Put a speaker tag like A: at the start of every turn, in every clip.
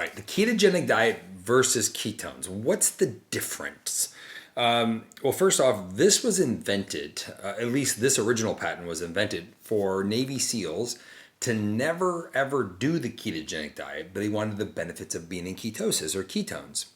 A: Right, the ketogenic diet versus ketones. What's the difference? Well, first off, this was invented, at least this original patent was invented for Navy SEALs to never ever do the ketogenic diet, but they wanted the benefits of being in ketosis or ketones.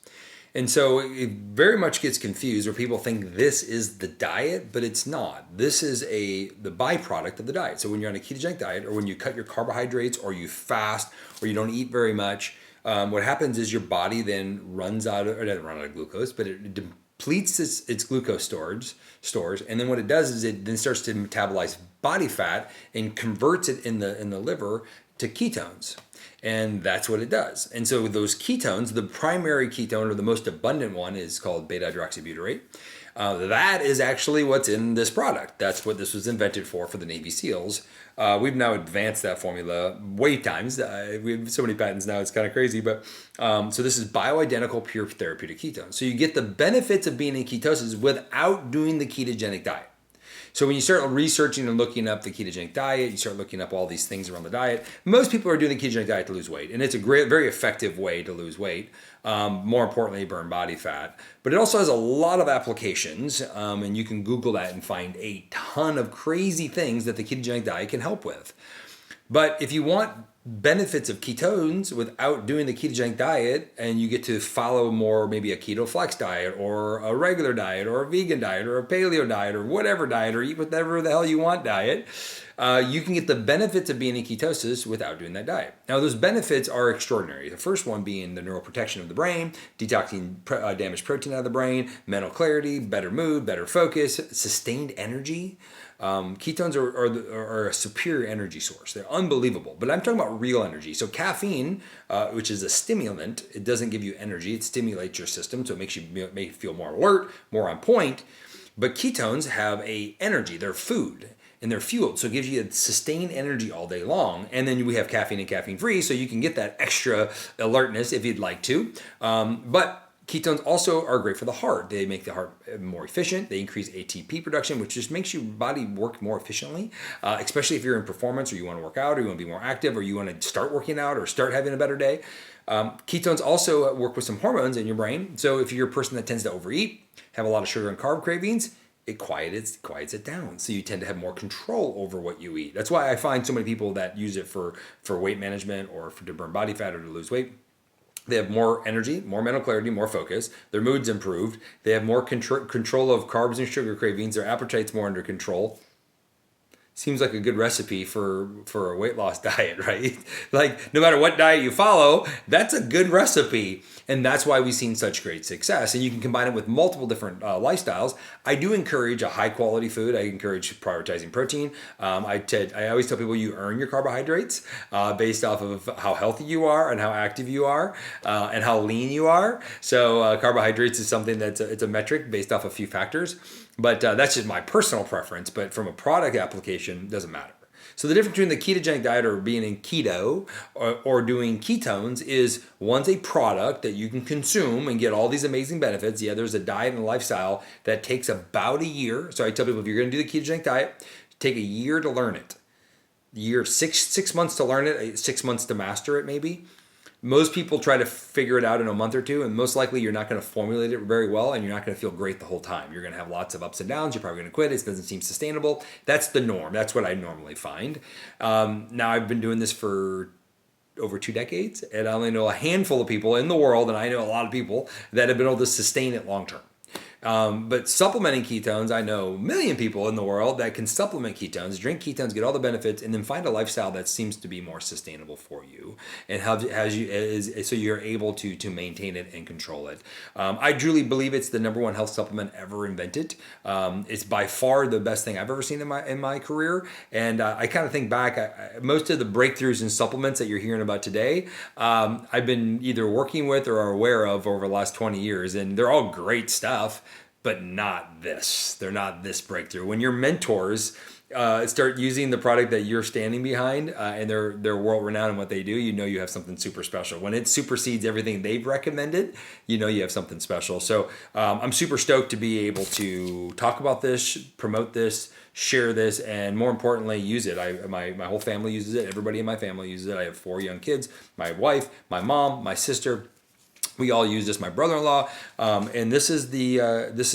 A: And so it very much gets confused where people think this is the diet, but it's not. This is the byproduct of the diet. So when you're on a ketogenic diet, or when you cut your carbohydrates, or you fast, or you don't eat very much, what happens is your body then runs out of, or doesn't run out of glucose, but it depletes its glucose stores, and then what it does is it then starts to metabolize body fat and converts it in the liver to ketones. And that's what it does. And so those ketones, the primary ketone or the most abundant one is called beta hydroxybutyrate. That is actually what's in this product. That's what this was invented for the Navy SEALs. We've now advanced that formula way times. We have so many patents now, it's kind of crazy. But so this is bioidentical pure therapeutic ketones. So you get the benefits of being in ketosis without doing the ketogenic diet. So when you start researching and looking up the ketogenic diet, you start looking up all these things around the diet. Most people are doing the ketogenic diet to lose weight, and it's a great, very effective way to lose weight. More importantly, burn body fat. But it also has a lot of applications, and you can Google that and find a ton of crazy things that the ketogenic diet can help with. But if you want benefits of ketones without doing the ketogenic diet, and you get to follow more maybe a keto flex diet or a regular diet or a vegan diet or a paleo diet or whatever diet, or eat whatever the hell you want diet, you can get the benefits of being in ketosis without doing that diet. Now, those benefits are extraordinary. The first one being the neuroprotection of the brain, detoxing damaged protein out of the brain, mental clarity, better mood, better focus, sustained energy. Ketones are a superior energy source. They're unbelievable. But I'm talking about real energy. So caffeine, which is a stimulant, it doesn't give you energy. It stimulates your system, so it makes you feel more alert, more on point. But ketones have a energy. They're food. And they're fueled, so it gives you sustained energy all day long. And then we have caffeine and caffeine free, so you can get that extra alertness if you'd like to. But ketones also are great for the heart. They make the heart more efficient. They increase ATP production, which just makes your body work more efficiently, especially if you're in performance, or you want to work out, or you want to be more active, or you want to start working out, or start having a better day. Ketones also work with some hormones in your brain. So if you're a person that tends to overeat, have a lot of sugar and carb cravings, it quiets it down. So you tend to have more control over what you eat. That's why I find so many people that use it for weight management, or to burn body fat, or to lose weight. They have more energy, more mental clarity, more focus. Their mood's improved. They have more control of carbs and sugar cravings. Their appetite's more under control. Seems like a good recipe for a weight loss diet, right? Like, no matter what diet you follow, that's a good recipe. And that's why we've seen such great success. And you can combine it with multiple different lifestyles. I do encourage a high quality food. I encourage prioritizing protein. I always tell people you earn your carbohydrates based off of how healthy you are and how active you are and how lean you are. So carbohydrates is something it's a metric based off a few factors. But that's just my personal preference. But from a product application, it doesn't matter. So the difference between the ketogenic diet, or being in keto, or doing ketones, is one's a product that you can consume and get all these amazing benefits. Yeah, there's a diet and a lifestyle that takes about a year. So I tell people, if you're going to do the ketogenic diet, take a year to learn it. Six months to learn it, 6 months to master it maybe. Most people try to figure it out in a month or two, and most likely you're not going to formulate it very well, and you're not going to feel great the whole time. You're going to have lots of ups and downs. You're probably going to quit. It doesn't seem sustainable. That's the norm. That's what I normally find. Now, I've been doing this for over 2 decades, and I only know a handful of people in the world, and I know a lot of people that have been able to sustain it long term. But supplementing ketones, I know a million people in the world that can supplement ketones, drink ketones, get all the benefits, and then find a lifestyle that seems to be more sustainable for you, and so you're able to maintain it and control it. I truly believe it's the number one health supplement ever invented. It's by far the best thing I've ever seen in my career, and I kind of think back. Most of the breakthroughs in supplements that you're hearing about today, I've been either working with or are aware of over the last 20 years, and they're all great stuff. but not this. They're not this breakthrough. When your mentors start using the product that you're standing behind, and they're world renowned in what they do, you know you have something super special. When it supersedes everything they've recommended, you know you have something special. So I'm super stoked to be able to talk about this, promote this, share this, and more importantly, use it. My whole family uses it. Everybody in my family uses it. I have 4 young kids. My wife, my mom, my sister. We all use this. My brother-in-law, and this is it. This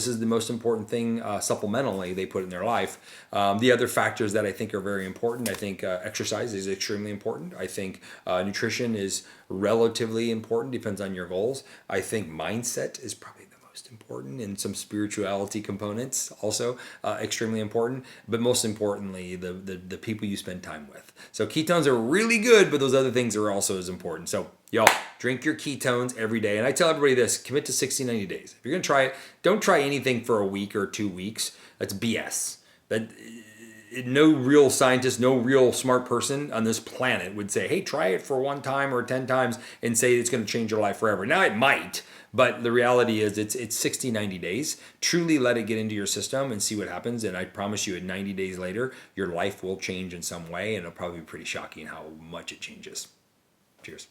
A: is the most important thing supplementally they put in their life. The other factors that I think are very important. I think exercise is extremely important. I think nutrition is relatively important. Depends on your goals. I think mindset is probably the most important, and some spirituality components also extremely important. But most importantly, the people you spend time with. So ketones are really good, but those other things are also as important. So y'all, drink your ketones every day. And I tell everybody this, commit to 60, 90 days. If you're going to try it, don't try anything for a week or 2 weeks. That's BS. No real scientist, no real smart person on this planet would say, hey, try it for 1 time or 10 times and say it's going to change your life forever. Now it might, but the reality is it's 60, 90 days. Truly let it get into your system and see what happens. And I promise you, at 90 days later, your life will change in some way, and it'll probably be pretty shocking how much it changes. Cheers.